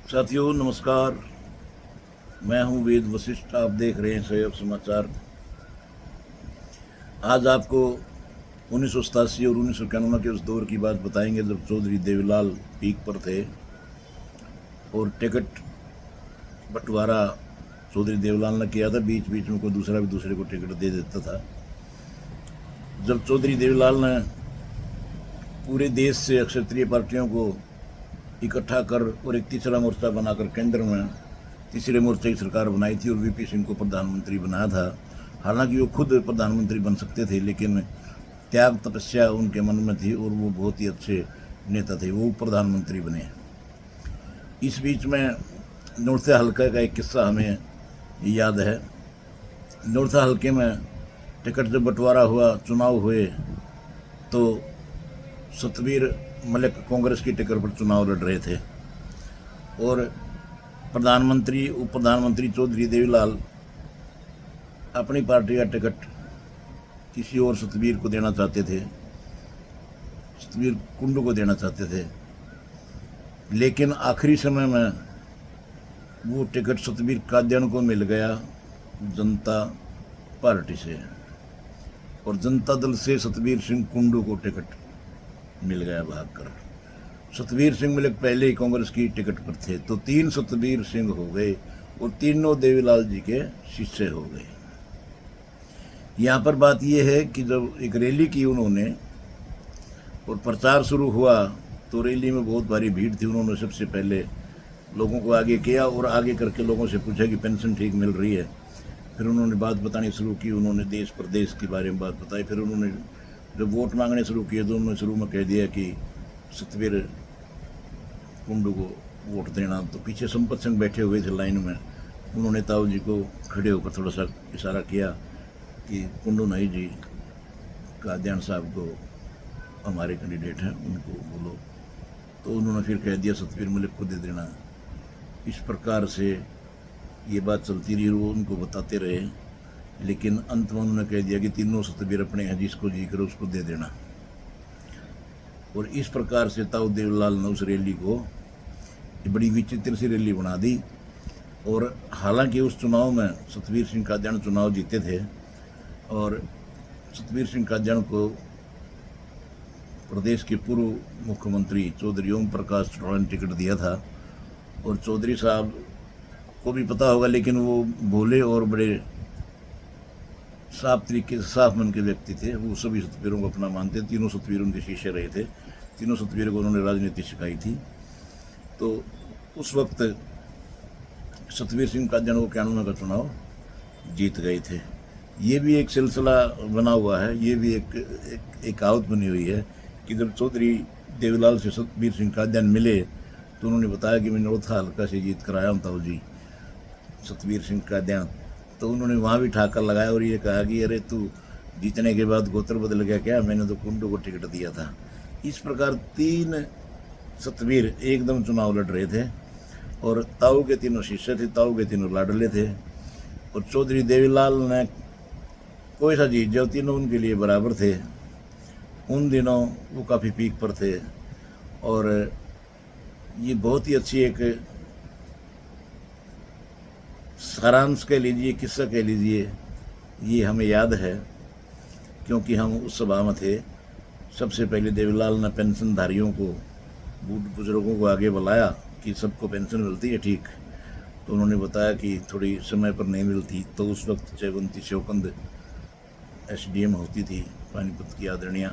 साथियों नमस्कार। मैं हूं वेद वशिष्ठ। आप देख रहे हैं सहयोग समाचार। आज आपको 1987 और 1991 के उस दौर की बात बताएंगे जब चौधरी देवीलाल पीक पर थे और टिकट बंटवारा चौधरी देवीलाल ने किया था। बीच बीच में कोई दूसरा भी दूसरे को टिकट दे देता था। जब चौधरी देवीलाल ने पूरे देश से क्षेत्रीय पार्टियों को इकट्ठा कर और एक तीसरा मोर्चा बनाकर केंद्र में तीसरे मोर्चे की सरकार बनाई थी और वीपी सिंह को प्रधानमंत्री बनाया था। हालांकि वो खुद प्रधानमंत्री बन सकते थे, लेकिन त्याग तपस्या उनके मन में थी और वो बहुत ही अच्छे नेता थे, वो प्रधानमंत्री बने। इस बीच में नौरथा हल्के का एक किस्सा हमें याद है। नौरथा हल्के में टिकट जब बंटवारा हुआ, चुनाव हुए, तो सतबीर मलिक कांग्रेस की टिकट पर चुनाव लड़ रहे थे और प्रधानमंत्री उप प्रधानमंत्री चौधरी देवीलाल अपनी पार्टी का टिकट किसी और सतबीर को देना चाहते थे, सतबीर कुंडू को देना चाहते थे। लेकिन आखिरी समय में वो टिकट सतबीर कादियान को मिल गया जनता पार्टी से, और जनता दल से सतबीर सिंह कुंडू को टिकट मिल गया भागकर। सतबीर सिंह मलिक पहले ही कांग्रेस की टिकट पर थे, तो 3 सतबीर सिंह हो गए और तीनों देवीलाल जी के शिष्य हो गए। यहाँ पर बात यह है कि जब एक रैली की उन्होंने और प्रचार शुरू हुआ तो रैली में बहुत भारी भीड़ थी। उन्होंने सबसे पहले लोगों को आगे किया और आगे करके लोगों से पूछा कि पेंशन ठीक मिल रही है। फिर उन्होंने बात बतानी शुरू की, उन्होंने देश प्रदेश के बारे में बात बताई। फिर उन्होंने जब वोट मांगने शुरू किए तो उन्होंने शुरू में कह दिया कि सतबीर कुंडू को वोट देना। तो पीछे संपत सिंह बैठे हुए थे लाइन में, उन्होंने ताऊ जी को खड़े होकर थोड़ा सा इशारा किया कि कुंडू नहीं जी, कादियान साहब को हमारे कैंडिडेट हैं, उनको बोलो। तो उन्होंने फिर कह दिया सतबीर मलिक को दे देना। इस प्रकार से ये बात चलती रही, वो उनको बताते रहे, लेकिन अंत में उन्होंने कह दिया कि तीनों सतबीर अपने हैं, जिसको जी करो उसको दे देना। और इस प्रकार से ताऊ देवीलाल ने उस रैली को बड़ी विचित्र सी रैली बना दी। और हालांकि उस चुनाव में सतबीर सिंह कादियान चुनाव जीते थे और सतबीर सिंह कादियान को प्रदेश के पूर्व मुख्यमंत्री चौधरी ओम प्रकाश चौटाला ने टिकट दिया था। और चौधरी साहब को भी पता होगा, लेकिन वो भोले और बड़े साफ तरीके से साफ मन के व्यक्ति थे। वो सभी सतबीरों को अपना मानते, तीनों सतबीर उनके शिष्य रहे थे, तीनों सतबीर को उन्होंने राजनीति सिखाई थी। तो उस वक्त सतबीर सिंह कादियान को 91 का चुनाव जीत गए थे। ये भी एक सिलसिला बना हुआ है, ये भी एक कहावत बनी हुई है कि जब चौधरी देवीलाल से सतबीर सिंह कादियान मिले तो उन्होंने बताया कि मैं नौरथा हल्का से जीत कर आया हूँ ताऊ जी, सतबीर सिंह कादियान। तो उन्होंने वहाँ भी ठाकर लगाया और ये कहा कि अरे तू जीतने के बाद गोत्र बदल गया क्या, मैंने तो कुंडू को टिकट दिया था। इस प्रकार 3 सतबीर एकदम चुनाव लड़ रहे थे और ताऊ के तीनों शिष्य थे, ताऊ के तीनों लाडले थे। और चौधरी देवीलाल ने कोई सा जीत जाओ, तीनों उनके लिए बराबर थे। उन दिनों वो काफ़ी पीक पर थे और ये बहुत ही अच्छी एक सारांश कह लीजिए, किस्सा कह लीजिए, ये हमें याद है क्योंकि हम उस सभा में थे। सबसे पहले देवीलाल ने पेंशनधारियों को, बूढ़ बुजुर्गों को आगे बुलाया कि सबको पेंशन मिलती है ठीक। तो उन्होंने बताया कि थोड़ी समय पर नहीं मिलती। तो उस वक्त जयवंती शौकंद SDM होती थी पानीपत की आदरणीय,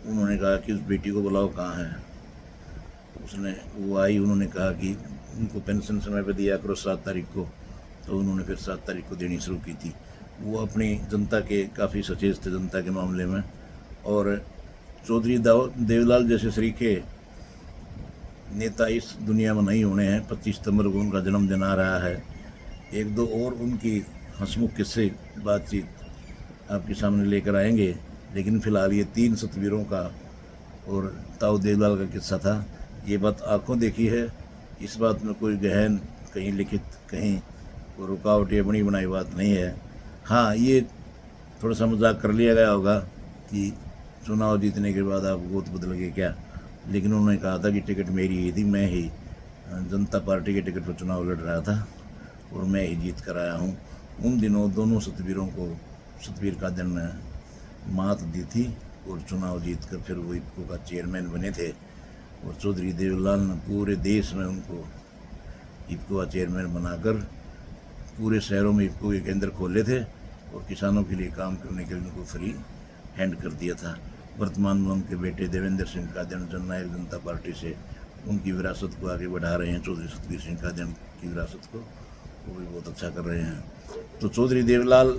उन्होंने कहा कि उस बेटी को बुलाओ, कहाँ है। वो आई, उन्होंने कहा कि उनको पेंशन समय पर दिया करो 7 तारीख को। तो उन्होंने फिर 7 तारीख को देनी शुरू की थी। वो अपनी जनता के काफ़ी सचेत थे जनता के मामले में। और चौधरी देवीलाल जैसे सरीखे नेता इस दुनिया में नहीं होने हैं। 25 सितंबर को उनका जन्मदिन आ रहा है। 1-2 और उनकी हंसमुख किस्से बातचीत आपके सामने लेकर आएंगे, लेकिन फ़िलहाल ये 3 सतबीरों का और ताऊ देवीलाल का किस्सा था। ये बात आंखों देखी है, इस बात में कोई गहन, कहीं लिखित, कहीं कोई रुकावट या बनी बनाई बात नहीं है। हाँ, ये थोड़ा सा मजाक कर लिया गया होगा कि चुनाव जीतने के बाद आप गोद बदल गए क्या, लेकिन उन्होंने कहा था कि टिकट मेरी ही थी, मैं ही जनता पार्टी के टिकट पर चुनाव लड़ रहा था और मैं ही जीत कर आया हूँ। उन दिनों दोनों सतवीरों को सतवीर कादन ने मात दी थी और चुनाव जीत कर फिर वो इफ्को का चेयरमैन बने थे और चौधरी देवीलाल ने पूरे देश में उनको इफ्को का चेयरमैन बनाकर पूरे शहरों में इफ्को के केंद्र खोले थे और किसानों के लिए काम करने के लिए उनको फ्री हैंड कर दिया था। वर्तमान में उनके बेटे देवेंद्र सिंह कादन जननायक जनता पार्टी से उनकी विरासत को आगे बढ़ा रहे हैं। चौधरी सतवीर सिंह कादन की विरासत को वो भी बहुत अच्छा कर रहे हैं। तो चौधरी देवीलाल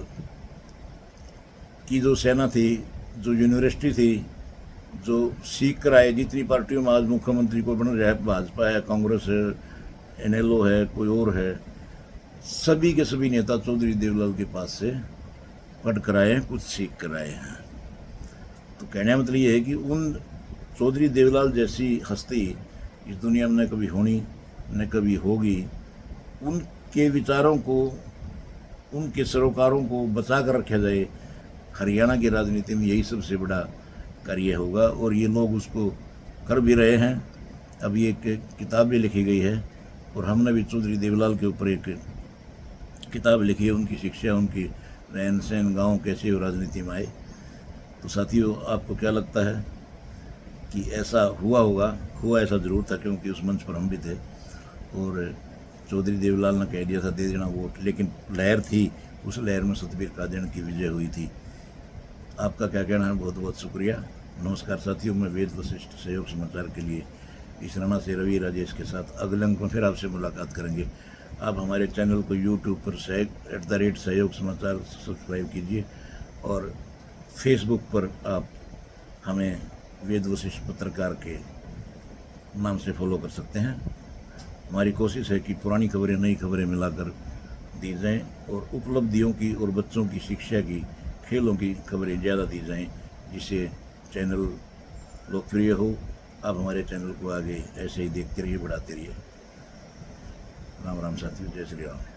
की जो सेना थी, जो यूनिवर्सिटी थी, जो सीख कर आए, जितनी पार्टियों में आज मुख्यमंत्री को बन रहा है, भाजपा है, कांग्रेस है, NLO है, कोई और है, सभी के सभी नेता चौधरी देवीलाल के पास से पढ़ कर आए हैं, कुछ सीख कर आए हैं। तो कहने का मतलब ये है कि उन चौधरी देवीलाल जैसी हस्ती इस दुनिया में न कभी होनी न कभी होगी। उनके विचारों को, उनके सरोकारों को बचा कर रखा जाए, हरियाणा की राजनीति में यही सबसे बड़ा कार्य होगा और ये लोग उसको कर भी रहे हैं। अभी एक किताब भी लिखी गई है और हमने भी चौधरी देवीलाल के ऊपर एक किताब लिखी है, उनकी शिक्षा, उनकी रहन सहन, गाँव कैसे वो राजनीति में आए। तो साथियों, आपको क्या लगता है कि ऐसा हुआ होगा? हुआ ऐसा ज़रूर था, क्योंकि उस मंच पर हम भी थे और चौधरी देवीलाल ने कह दिया था दे देना वोट, लेकिन लहर थी, उस लहर में सतवीर कादन की विजय हुई थी। आपका क्या कहना है? बहुत बहुत शुक्रिया। नमस्कार साथियों, मैं वेद वशिष्ठ सहयोग समाचार के लिए इस राणा से रवि राजेश के साथ अगले अंक में फिर आपसे मुलाकात करेंगे। आप हमारे चैनल को यूट्यूब पर @सहयोग समाचार सब्सक्राइब कीजिए और फेसबुक पर आप हमें वेद वशिष्ठ पत्रकार के नाम से फॉलो कर सकते हैं। हमारी कोशिश है कि पुरानी खबरें, नई खबरें मिलाकर दी जाएं और उपलब्धियों की और बच्चों की शिक्षा की, खेलों की खबरें ज़्यादा दी जाएं, जिससे चैनल लोकप्रिय हो। आप हमारे चैनल को आगे ऐसे ही देखते रहिए, बढ़ाते रहिए। राम राम साथियों, जय श्री राम।